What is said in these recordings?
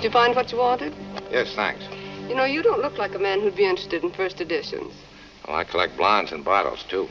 Did you find what you wanted? Yes, thanks. You know, you don't look like a man who'd be interested in first editions. Well, I collect blondes and bottles, too.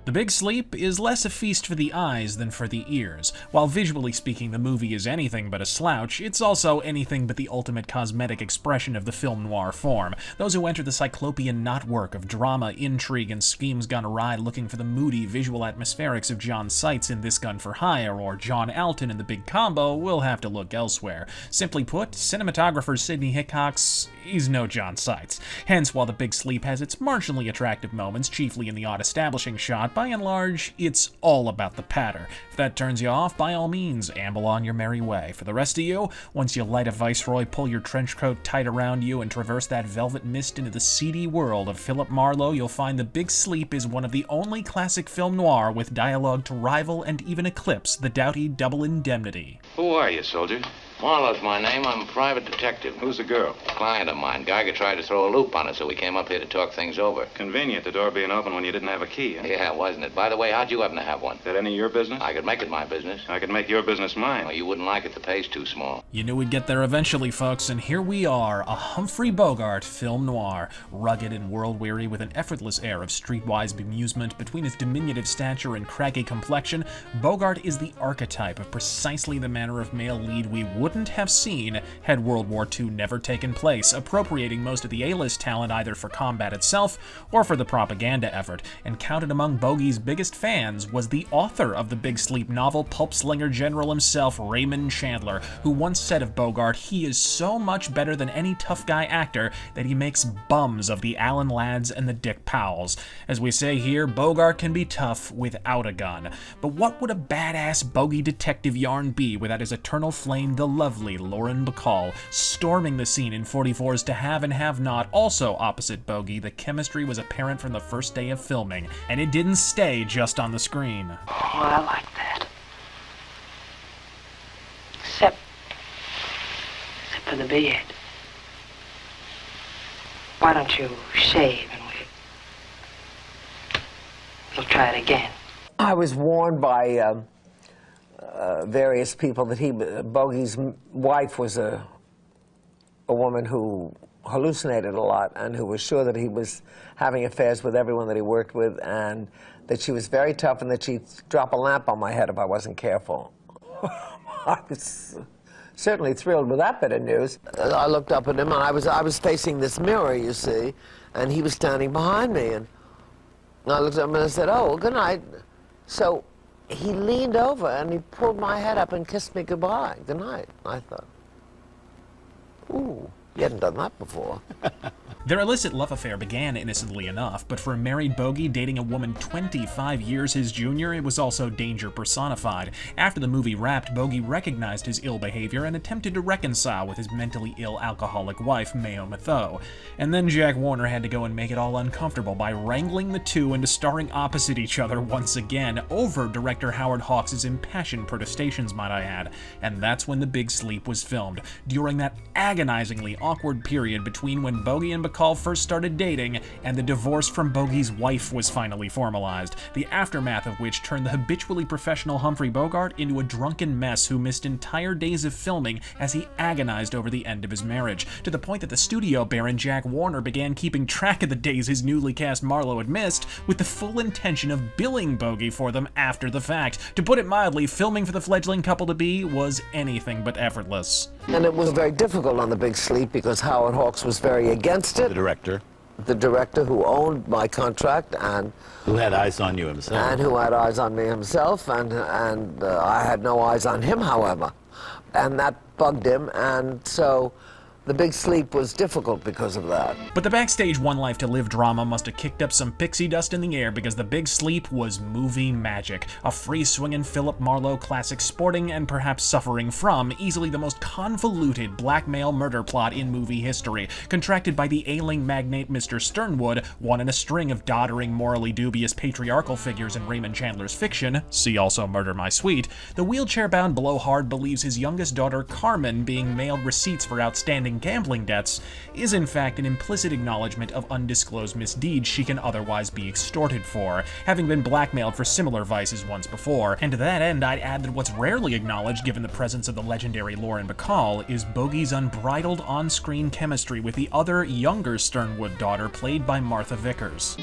The Big Sleep is less a feast for the eyes than for the ears. While visually speaking the movie is anything but a slouch, it's also anything but the ultimate cosmetic expression of the film noir form. Those who enter the cyclopean knotwork of drama, intrigue, and schemes gone awry looking for the moody visual atmospherics of John Seitz in This Gun for Hire or John Alton in The Big Combo will have to look elsewhere. Simply put, cinematographer Sidney Hickok's is no John Seitz. Hence, while The Big Sleep has its marginally attractive moments, chiefly in the odd establishing shot, by and large, it's all about the patter. If that turns you off, by all means, amble on your merry way. For the rest of you, once you light a Viceroy, pull your trench coat tight around you, and traverse that velvet mist into the seedy world of Philip Marlowe, you'll find The Big Sleep is one of the only classic film noir with dialogue to rival and even eclipse the doughty Double Indemnity. Who are you, soldier? Marlowe's my name. I'm a private detective. Who's the girl? A client of mine. Geiger tried to throw a loop on us, so we came up here to talk things over. Convenient, the door being open when you didn't have a key, huh? Yeah, wasn't it? By the way, how'd you happen to have one? Is that any of your business? I could make it my business. I could make your business mine. Well, you wouldn't like it. The pay's too small. You knew we'd get there eventually, folks, and here we are, a Humphrey Bogart film noir. Rugged and world-weary with an effortless air of streetwise bemusement between his diminutive stature and craggy complexion, Bogart is the archetype of precisely the manner of male lead we wouldn't have seen had World War II never taken place, appropriating most of the A-list talent either for combat itself or for the propaganda effort. And counted among Bogey's biggest fans was the author of the Big Sleep novel, pulp-slinger general himself, Raymond Chandler, who once said of Bogart, he is so much better than any tough guy actor that he makes bums of the Alan Ladds and the Dick Powells. As we say here, Bogart can be tough without a gun. But what would a badass bogey detective yarn be without his eternal flame, the lovely Lauren Bacall, storming the scene in 44's To Have and Have Not? Also opposite Bogey, the chemistry was apparent from the first day of filming, and it didn't stay just on the screen. Oh, I like that. Except for the beard. Why don't you shave and we'll try it again. I was warned by various people that Bogey's wife was a woman who hallucinated a lot and who was sure that he was having affairs with everyone that he worked with, and that she was very tough and that she'd drop a lamp on my head if I wasn't careful. I was certainly thrilled with that bit of news. I looked up at him, and I was facing this mirror, you see, and he was standing behind me, and I looked at him and I said, "Oh, well, good night." So he leaned over and he pulled my head up and kissed me goodbye. Good night. I thought, ooh, he hadn't done that before. Their illicit love affair began innocently enough, but for a married bogey dating a woman 25 years his junior, it was also danger personified. After the movie wrapped, Bogey recognized his ill behavior and attempted to reconcile with his mentally ill alcoholic wife, Mayo Matho. And then Jack Warner had to go and make it all uncomfortable by wrangling the two into starring opposite each other once again, over director Howard Hawks' impassioned protestations, might I add. And that's when The Big Sleep was filmed, during that agonizingly awkward period between when Bogey and Bacall first started dating and the divorce from Bogey's wife was finally formalized, the aftermath of which turned the habitually professional Humphrey Bogart into a drunken mess who missed entire days of filming as he agonized over the end of his marriage, to the point that the studio baron Jack Warner began keeping track of the days his newly cast Marlowe had missed, with the full intention of billing Bogey for them after the fact. To put it mildly, filming for the fledgling couple-to-be was anything but effortless. And it was very difficult on The Big Sleep because Howard Hawks was very against it. The director. The director who owned my contract and who had eyes on you himself. And who had eyes on me himself, and I had no eyes on him, however. And that bugged him, and so The Big Sleep was difficult because of that. But the backstage One Life to Live drama must have kicked up some pixie dust in the air, because The Big Sleep was movie magic. A free-swinging Philip Marlowe classic sporting and perhaps suffering from easily the most convoluted blackmail murder plot in movie history. Contracted by the ailing magnate Mr. Sternwood, one in a string of doddering, morally dubious patriarchal figures in Raymond Chandler's fiction, see also Murder My Sweet, the wheelchair-bound blowhard believes his youngest daughter Carmen being mailed receipts for outstanding gambling debts is in fact an implicit acknowledgement of undisclosed misdeeds she can otherwise be extorted for, having been blackmailed for similar vices once before. And to that end, I'd add that what's rarely acknowledged given the presence of the legendary Lauren Bacall is Bogey's unbridled on-screen chemistry with the other, younger Sternwood daughter played by Martha Vickers.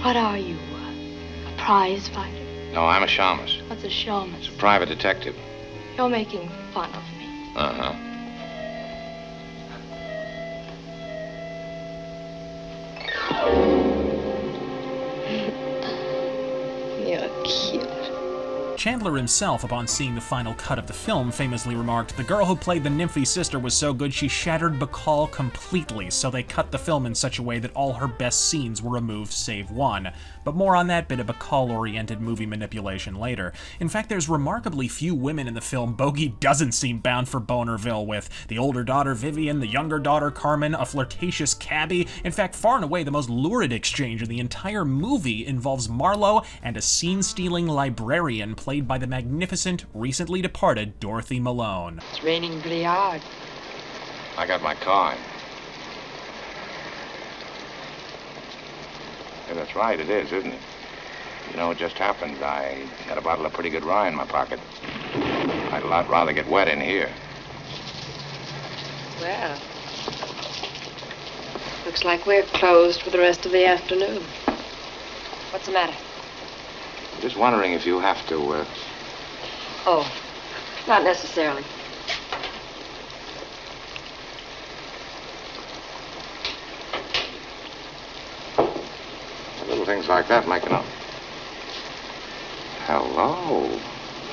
What are you, a prize fighter? No, I'm a shamus. What's a shaman? It's a private detective. You're making fun of me. Uh-huh. You're cute. Chandler himself, upon seeing the final cut of the film, famously remarked, "The girl who played the nymphy sister was so good she shattered Bacall completely, so they cut the film in such a way that all her best scenes were removed save one." But more on that bit of Bacall-oriented movie manipulation later. In fact, there's remarkably few women in the film Bogey doesn't seem bound for Bonerville with. The older daughter Vivian, the younger daughter Carmen, a flirtatious cabbie. In fact, far and away the most lurid exchange in the entire movie involves Marlowe and a scene-stealing librarian played by the magnificent, recently departed Dorothy Malone. It's raining pretty hard. I got my card. Yeah, that's right, it is, isn't it? You know, it just happened. I had a bottle of pretty good rye in my pocket. I'd a lot rather get wet in here. Well, looks like we're closed for the rest of the afternoon. What's the matter? I'm just wondering if you have to, Oh, not necessarily. Little things like that make enough. Hello.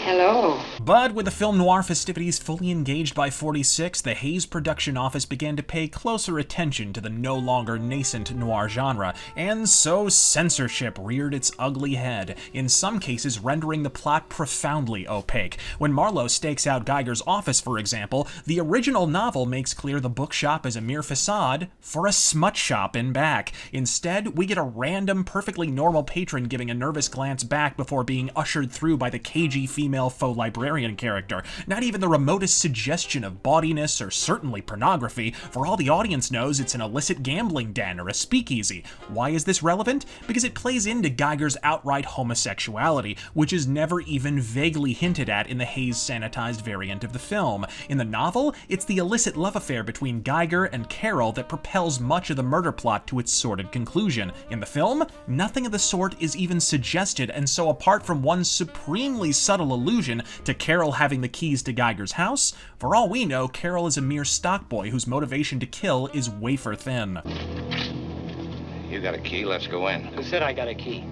Hello. But with the film noir festivities fully engaged by 46, the Hayes production office began to pay closer attention to the no longer nascent noir genre, and so censorship reared its ugly head, in some cases rendering the plot profoundly opaque. When Marlowe stakes out Geiger's office, for example, the original novel makes clear the bookshop is a mere facade for a smut shop in back. Instead, we get a random, perfectly normal patron giving a nervous glance back before being ushered through by the cagey female faux librarian character. Not even the remotest suggestion of bawdiness or certainly pornography. For all the audience knows, it's an illicit gambling den or a speakeasy. Why is this relevant? Because it plays into Geiger's outright homosexuality, which is never even vaguely hinted at in the Hayes sanitized variant of the film. In the novel, it's the illicit love affair between Geiger and Carol that propels much of the murder plot to its sordid conclusion. In the film, nothing of the sort is even suggested, and so apart from one supremely subtle allusion to Carol having the keys to Geiger's house, for all we know, Carol is a mere stock boy whose motivation to kill is wafer thin. You got a key, let's go in. Who said I got a key?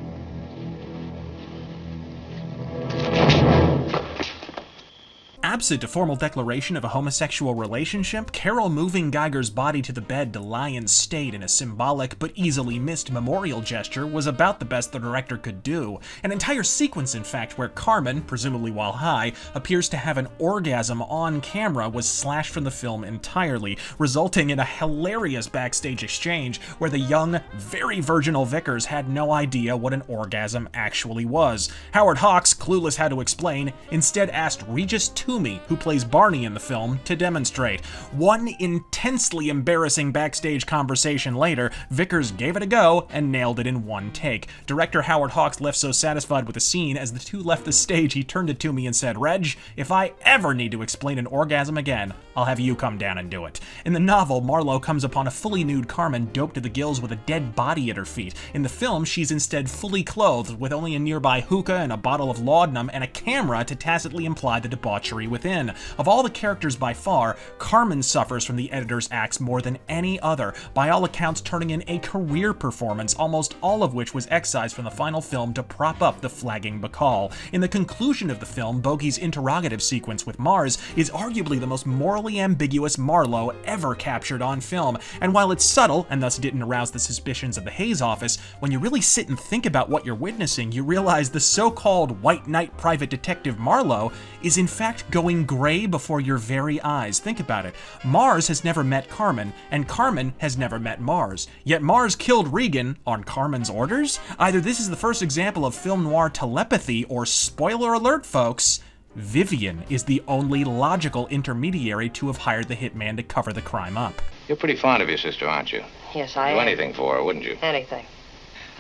Absent a formal declaration of a homosexual relationship, Carol moving Geiger's body to the bed to lie in state in a symbolic but easily missed memorial gesture was about the best the director could do. An entire sequence, in fact, where Carmen, presumably while high, appears to have an orgasm on camera was slashed from the film entirely, resulting in a hilarious backstage exchange where the young, very virginal Vickers had no idea what an orgasm actually was. Howard Hawks, clueless how to explain, instead asked Regis Toomey, who plays Barney in the film, to demonstrate. One intensely embarrassing backstage conversation later, Vickers gave it a go and nailed it in one take. Director Howard Hawks left so satisfied with the scene, as the two left the stage, he turned to Toomey and said, "Reg, if I ever need to explain an orgasm again, I'll have you come down and do it." In the novel, Marlowe comes upon a fully nude Carmen doped to the gills with a dead body at her feet. In the film, she's instead fully clothed, with only a nearby hookah and a bottle of laudanum and a camera to tacitly imply the debauchery within. Of all the characters by far, Carmen suffers from the editor's axe more than any other, by all accounts turning in a career performance, almost all of which was excised from the final film to prop up the flagging Bacall. In the conclusion of the film, Bogey's interrogative sequence with Mars is arguably the most morally ambiguous Marlowe ever captured on film, and while it's subtle and thus didn't arouse the suspicions of the Hayes office, when you really sit and think about what you're witnessing, you realize the so-called white knight private detective Marlowe is in fact going gray before your very eyes. Think about it. Mars has never met Carmen, and Carmen has never met Mars. Yet Mars killed Regan on Carmen's orders? Either this is the first example of film noir telepathy, or spoiler alert, folks, Vivian is the only logical intermediary to have hired the hitman to cover the crime up. You're pretty fond of your sister, aren't you? Yes, I Do am. anything for her, wouldn't you? Anything.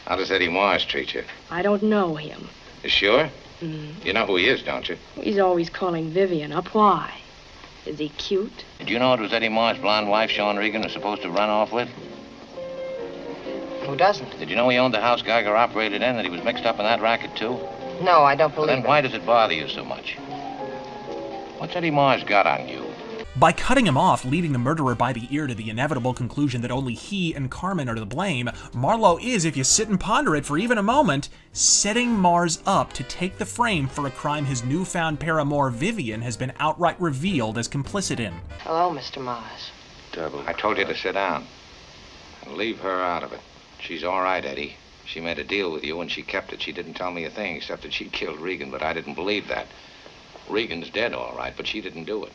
How does Eddie Mars treat you? I don't know him. You sure? You know who he is, don't you? He's always calling Vivian up. Why? Is he cute? Did you know it was Eddie Mars' blonde wife, Sean Regan, was supposed to run off with? Who doesn't? Did you know he owned the house Geiger operated in, that he was mixed up in that racket, too? No, I don't Well, believe then it. why does it bother you so much? What's Eddie Mars got on you? By cutting him off, leading the murderer by the ear to the inevitable conclusion that only he and Carmen are to blame, Marlowe is, if you sit and ponder it for even a moment, setting Mars up to take the frame for a crime his newfound paramour Vivian has been outright revealed as complicit in. Hello, Mr. Mars. Double. I told you to sit down. And leave her out of it. She's all right, Eddie. She made a deal with you and she kept it. She didn't tell me a thing except that she killed Regan, but I didn't believe that. Regan's dead, all right, but she didn't do it.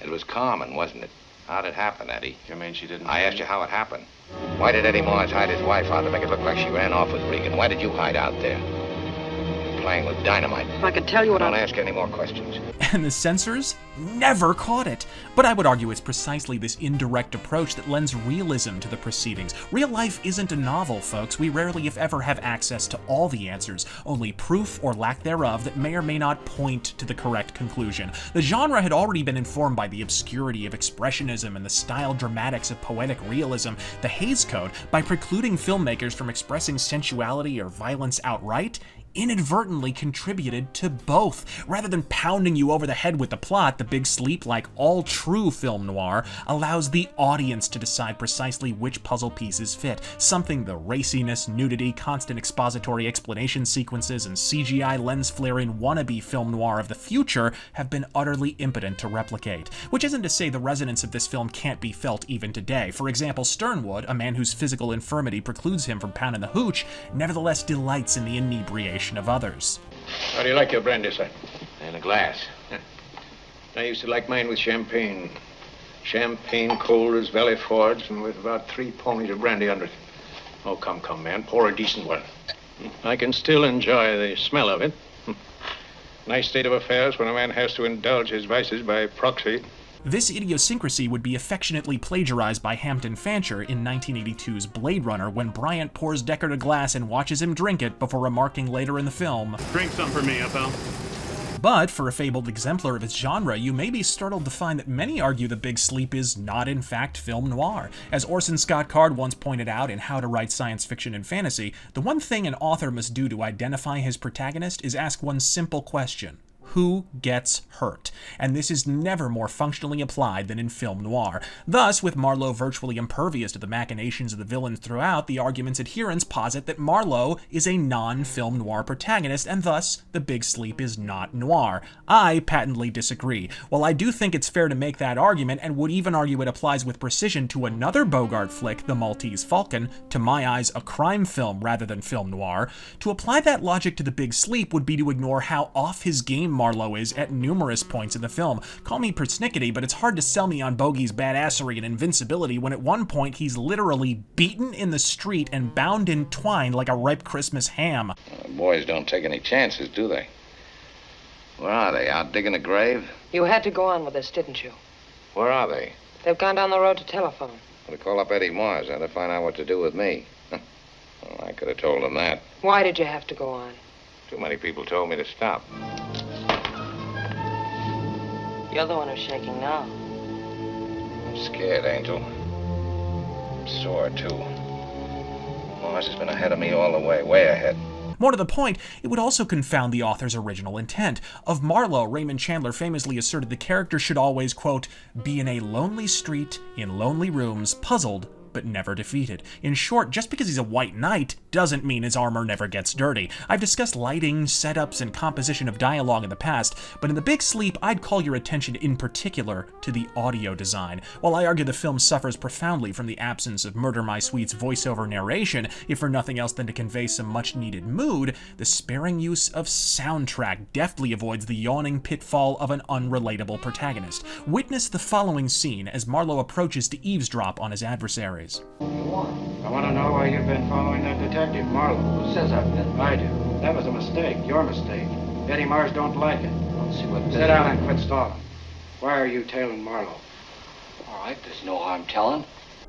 It was Carmen, wasn't it? How'd it happen, Eddie? You mean she didn't? I asked you how it happened. Why did Eddie Mars hide his wife out to make it look like she ran off with Regan? Why did you hide out there? Playing with dynamite. If I could tell you what Don't ask any more questions. And the censors never caught it. But I would argue it's precisely this indirect approach that lends realism to the proceedings. Real life isn't a novel, folks. We rarely, if ever, have access to all the answers, only proof or lack thereof that may or may not point to the correct conclusion. The genre had already been informed by the obscurity of expressionism and the style dramatics of poetic realism. The Hays Code, by precluding filmmakers from expressing sensuality or violence outright, inadvertently contributed to both. Rather than pounding you over the head with the plot, The Big Sleep, like all true film noir, allows the audience to decide precisely which puzzle pieces fit, something the raciness, nudity, constant expository explanation sequences, and CGI lens-flaring wannabe film noir of the future have been utterly impotent to replicate. Which isn't to say the resonance of this film can't be felt even today. For example, Sternwood, a man whose physical infirmity precludes him from pounding the hooch, nevertheless delights in the inebriation of others. How do you like your brandy, sir? In a glass. I used to like mine with champagne. Champagne cold as Valley Forge and with about 3 ponies of brandy under it. Oh, come, man. Pour a decent one. I can still enjoy the smell of it. Nice state of affairs when a man has to indulge his vices by proxy. This idiosyncrasy would be affectionately plagiarized by Hampton Fancher in 1982's Blade Runner when Bryant pours Deckard a glass and watches him drink it before remarking later in the film, Drink some for me, pal. But for a fabled exemplar of its genre, you may be startled to find that many argue The Big Sleep is not in fact film noir. As Orson Scott Card once pointed out in How to Write Science Fiction and Fantasy, the one thing an author must do to identify his protagonist is ask one simple question: who gets hurt? And this is never more functionally applied than in film noir. Thus, with Marlowe virtually impervious to the machinations of the villains throughout, the argument's adherents posit that Marlowe is a non-film noir protagonist, and thus, The Big Sleep is not noir. I patently disagree. While I do think it's fair to make that argument, and would even argue it applies with precision to another Bogart flick, The Maltese Falcon, to my eyes a crime film rather than film noir, to apply that logic to The Big Sleep would be to ignore how off his game Marlowe is at numerous points in the film. Call me persnickety, but it's hard to sell me on Bogey's badassery and invincibility when at one point he's literally beaten in the street and bound in twine like a ripe Christmas ham. Boys don't take any chances, do they? Where are they? Out digging a grave? You had to go on with this, didn't you? Where are they? They've gone down the road to telephone. Well, to call up Eddie Mars and to find out what to do with me. Well, I could have told them that. Why did you have to go on? Too many people told me to stop. You're the one who's shaking now. I'm scared, Angel. I'm sore, too. Mars has been ahead of me all the way, way ahead. More to the point, it would also confound the author's original intent. Of Marlowe, Raymond Chandler famously asserted the character should always, quote, be in a lonely street, in lonely rooms, puzzled, but never defeated. In short, just because he's a white knight doesn't mean his armor never gets dirty. I've discussed lighting, setups, and composition of dialogue in the past, but in The Big Sleep, I'd call your attention in particular to the audio design. While I argue the film suffers profoundly from the absence of Murder My Sweet's voiceover narration, if for nothing else than to convey some much-needed mood, the sparing use of soundtrack deftly avoids the yawning pitfall of an unrelatable protagonist. Witness the following scene as Marlowe approaches to eavesdrop on his adversary. I want to know why you've been following that detective, Marlowe. Who says I've been? I do. That was a mistake. Your mistake. Eddie Mars don't like it. Let's see what... Sit down and quit stalling. Why are you tailing Marlowe? All right, there's no harm telling.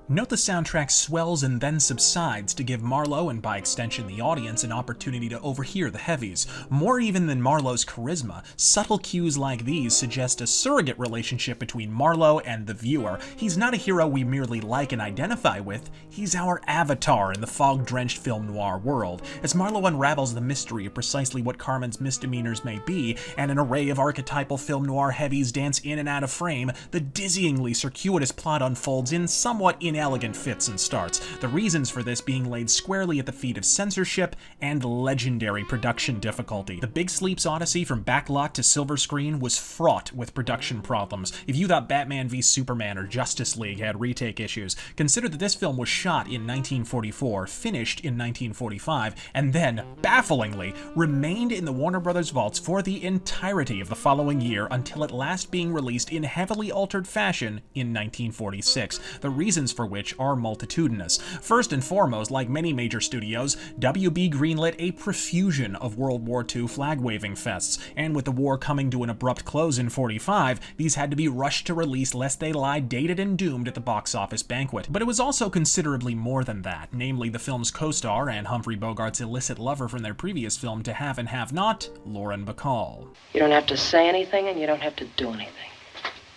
Note the soundtrack swells and then subsides to give Marlowe, and by extension the audience, an opportunity to overhear the heavies. More even than Marlowe's charisma, subtle cues like these suggest a surrogate relationship between Marlowe and the viewer. He's not a hero we merely like and identify with, he's our avatar in the fog-drenched film noir world. As Marlowe unravels the mystery of precisely what Carmen's misdemeanors may be, and an array of archetypal film noir heavies dance in and out of frame, the dizzyingly circuitous plot unfolds in somewhat inelegant fits and starts, the reasons for this being laid squarely at the feet of censorship and legendary production difficulty. The Big Sleep's odyssey from backlot to silver screen was fraught with production problems. If you thought Batman v Superman or Justice League had retake issues, consider that this film was shot in 1944, finished in 1945, and then, bafflingly, remained in the Warner Brothers vaults for the entirety of the following year until at last being released in heavily altered fashion in 1946. The reasons for which are multitudinous. First and foremost, like many major studios, WB greenlit a profusion of World War II flag-waving fests, and with the war coming to an abrupt close in 45, these had to be rushed to release lest they lie dated and doomed at the box office banquet. But it was also considerably more than that, namely the film's co-star and Humphrey Bogart's illicit lover from their previous film To Have and Have Not, Lauren Bacall. You don't have to say anything and you don't have to do anything.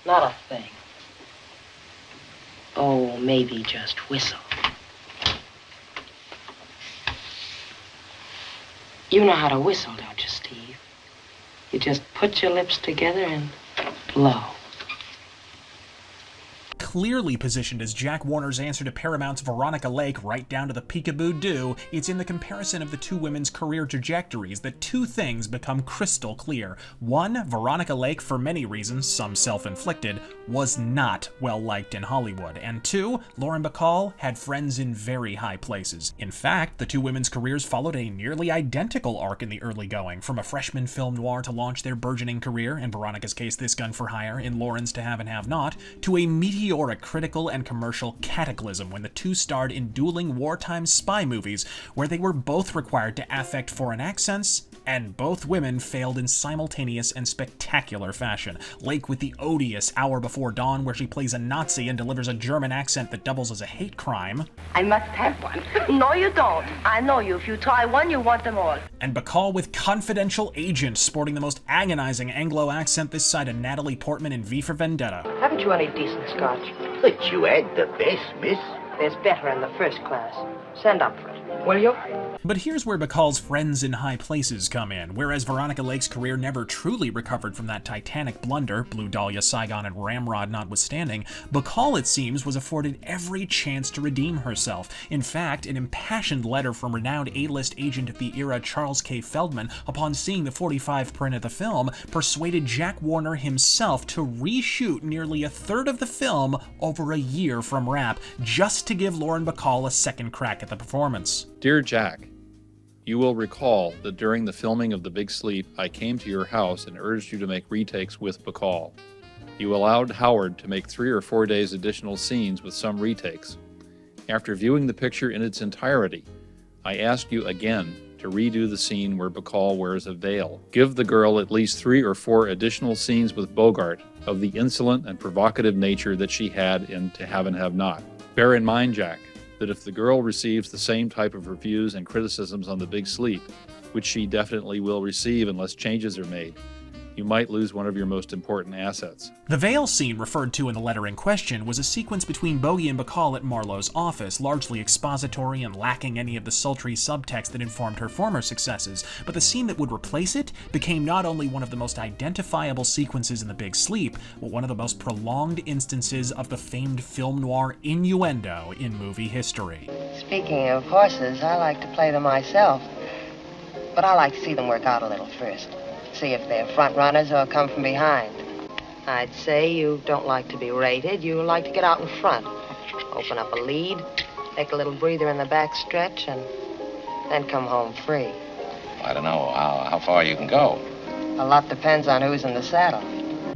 Not a thing. Oh, maybe just whistle. You know how to whistle, don't you, Steve? You just put your lips together and blow. Clearly positioned as Jack Warner's answer to Paramount's Veronica Lake right down to the peekaboo do, it's in the comparison of the two women's career trajectories that two things become crystal clear. One, Veronica Lake, for many reasons, some self-inflicted, was not well-liked in Hollywood. And two, Lauren Bacall had friends in very high places. In fact, the two women's careers followed a nearly identical arc in the early going, from a freshman film noir to launch their burgeoning career, in Veronica's case This Gun for Hire, in Lauren's To Have and Have Not, to a meteoric critical and commercial cataclysm when the two starred in dueling wartime spy movies where they were both required to affect foreign accents, and both women failed in simultaneous and spectacular fashion. Lake with the odious Hour Before Dawn, where she plays a Nazi and delivers a German accent that doubles as a hate crime. I must have one. No, you don't. I know you. If you try one, you want them all. And Bacall with Confidential Agent, sporting the most agonizing Anglo accent this side of Natalie Portman in V for Vendetta. Haven't you any decent scotch? But you had the best, miss. There's better in the first class. Send up for it, will you? But here's where Bacall's friends in high places come in. Whereas Veronica Lake's career never truly recovered from that titanic blunder, Blue Dahlia, Saigon, and Ramrod notwithstanding, Bacall, it seems, was afforded every chance to redeem herself. In fact, an impassioned letter from renowned A-list agent of the era Charles K. Feldman, upon seeing the 45 print of the film, persuaded Jack Warner himself to reshoot nearly a third of the film over a year from wrap, just to give Lauren Bacall a second crack at the performance. Dear Jack, you will recall that during the filming of The Big Sleep, I came to your house and urged you to make retakes with Bacall. You allowed Howard to make 3 or 4 days additional scenes with some retakes. After viewing the picture in its entirety, I asked you again to redo the scene where Bacall wears a veil. Give the girl at least 3 or 4 additional scenes with Bogart of the insolent and provocative nature that she had in To Have and Have Not. Bear in mind, Jack, that if the girl receives the same type of reviews and criticisms on The Big Sleep, which she definitely will receive unless changes are made, You might lose one of your most important assets. The veil scene referred to in the letter in question was a sequence between Bogey and Bacall at Marlowe's office, largely expository and lacking any of the sultry subtext that informed her former successes. But the scene that would replace it became not only one of the most identifiable sequences in The Big Sleep, but one of the most prolonged instances of the famed film noir innuendo in movie history. Speaking of horses, I like to play them myself. But I like to see them work out a little first. See if they're front runners or come from behind. I'd say you don't like to be rated. You like to get out in front. Open up a lead, take a little breather in the back stretch, and then come home free. I don't know how far you can go. A lot depends on who's in the saddle.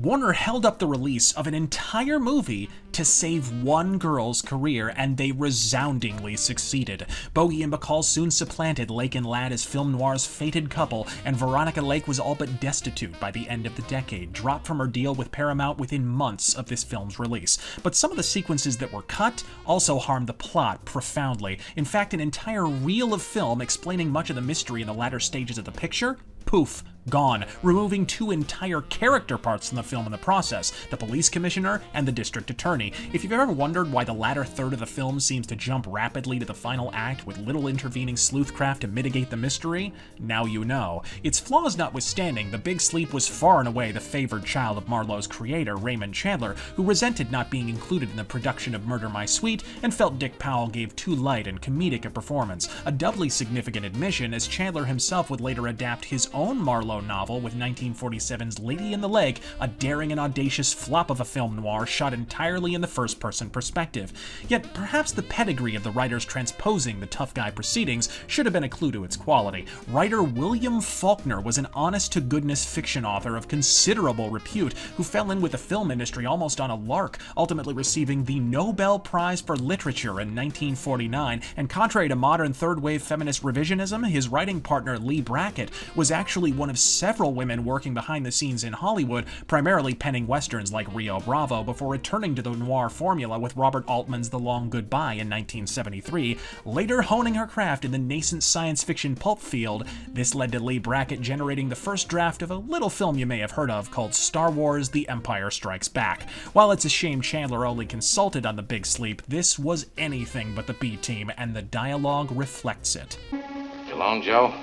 Warner held up the release of an entire movie to save one girl's career, and they resoundingly succeeded. Bogey and Bacall soon supplanted Lake and Ladd as film noir's fated couple, and Veronica Lake was all but destitute by the end of the decade, dropped from her deal with Paramount within months of this film's release. But some of the sequences that were cut also harmed the plot profoundly. In fact, an entire reel of film explaining much of the mystery in the latter stages of the picture, poof, gone, removing two entire character parts from the film in the process, the police commissioner and the district attorney. If you've ever wondered why the latter third of the film seems to jump rapidly to the final act with little intervening sleuthcraft to mitigate the mystery, now you know. Its flaws notwithstanding, The Big Sleep was far and away the favored child of Marlowe's creator, Raymond Chandler, who resented not being included in the production of Murder My Sweet and felt Dick Powell gave too light and comedic a performance, a doubly significant admission as Chandler himself would later adapt his own Marlowe novel with 1947's Lady in the Lake, a daring and audacious flop of a film noir shot entirely in the first-person perspective. Yet perhaps the pedigree of the writers transposing the tough guy proceedings should have been a clue to its quality. Writer William Faulkner was an honest-to-goodness fiction author of considerable repute who fell in with the film industry almost on a lark, ultimately receiving the Nobel Prize for Literature in 1949, and contrary to modern third-wave feminist revisionism, his writing partner Lee Brackett was actually one of several women working behind the scenes in Hollywood, primarily penning westerns like Rio Bravo, before returning to the noir formula with Robert Altman's The Long Goodbye in 1973, later honing her craft in the nascent science fiction pulp field. This led to Lee Brackett generating the first draft of a little film you may have heard of called Star Wars: The Empire Strikes Back. While it's a shame Chandler only consulted on The Big Sleep, this was anything but the B team, and the dialogue reflects it. You alone, Joe?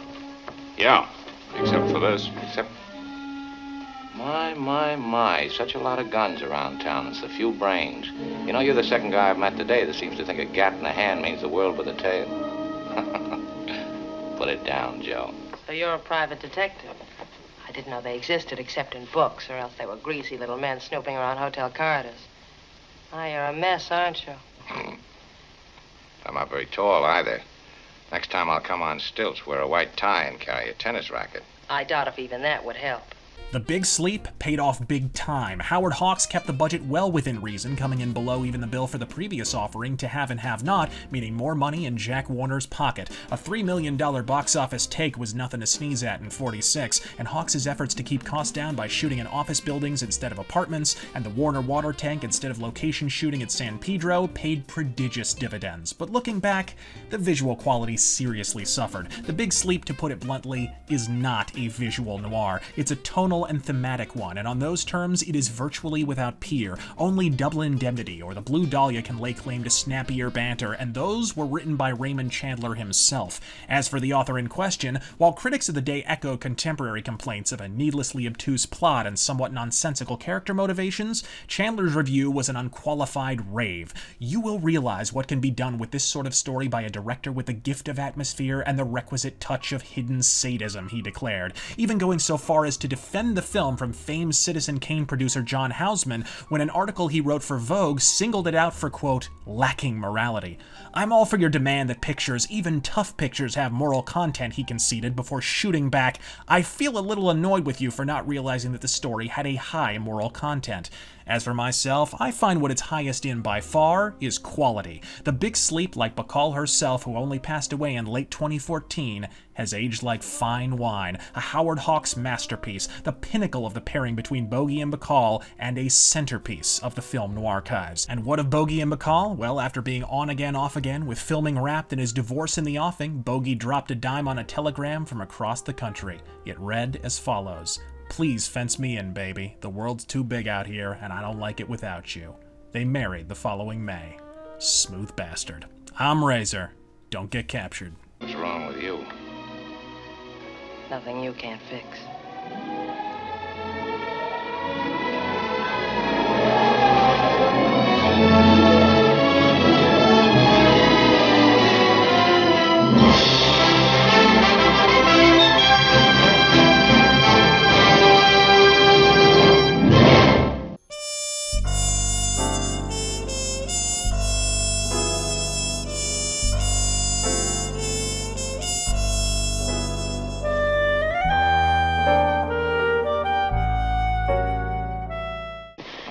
Yeah, except for this. Except... My, such a lot of guns around town and so few brains. You know, you're the second guy I've met today that seems to think a gat in the hand means the world with a tail. Put it down, Joe. So you're a private detective. I didn't know they existed except in books, or else they were greasy little men snooping around hotel corridors. Ah, you're a mess, aren't you? I'm not very tall either. Next time I'll come on stilts, wear a white tie, and carry a tennis racket. I doubt if even that would help. The Big Sleep paid off big time. Howard Hawks kept the budget well within reason, coming in below even the bill for the previous offering, To Have and Have Not, meaning more money in Jack Warner's pocket. A $3 million box office take was nothing to sneeze at in '46, and Hawks' efforts to keep costs down by shooting in office buildings instead of apartments, and the Warner water tank instead of location shooting at San Pedro paid prodigious dividends. But looking back, the visual quality seriously suffered. The Big Sleep, to put it bluntly, is not a visual noir. It's a tonal and thematic one, and on those terms, it is virtually without peer. Only Double Indemnity or The Blue Dahlia can lay claim to snappier banter, and those were written by Raymond Chandler himself. As for the author in question, while critics of the day echo contemporary complaints of a needlessly obtuse plot and somewhat nonsensical character motivations, Chandler's review was an unqualified rave. You will realize what can be done with this sort of story by a director with the gift of atmosphere and the requisite touch of hidden sadism, he declared, even going so far as to defend the film from famed Citizen Kane producer John Houseman when an article he wrote for Vogue singled it out for, quote, lacking morality. I'm all for your demand that pictures, even tough pictures, have moral content, he conceded before shooting back, I feel a little annoyed with you for not realizing that the story had a high moral content. As for myself, I find what it's highest in by far is quality. The Big Sleep, like Bacall herself, who only passed away in late 2014, has aged like fine wine, a Howard Hawks masterpiece, the pinnacle of the pairing between Bogey and Bacall, and a centerpiece of the film Noirchives. And what of Bogey and Bacall? Well, after being on again, off again, with filming wrapped and his divorce in the offing, Bogey dropped a dime on a telegram from across the country. It read as follows: Please fence me in, baby. The world's too big out here, and I don't like it without you. They married the following May. Smooth bastard. I'm Razor. Don't get captured. What's wrong with you? Nothing you can't fix.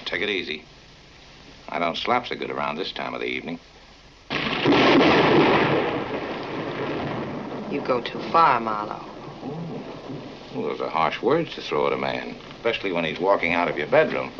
Take it easy. I don't slap so good around this time of the evening. You go too far, Marlowe. Well, those are harsh words to throw at a man, especially when he's walking out of your bedroom.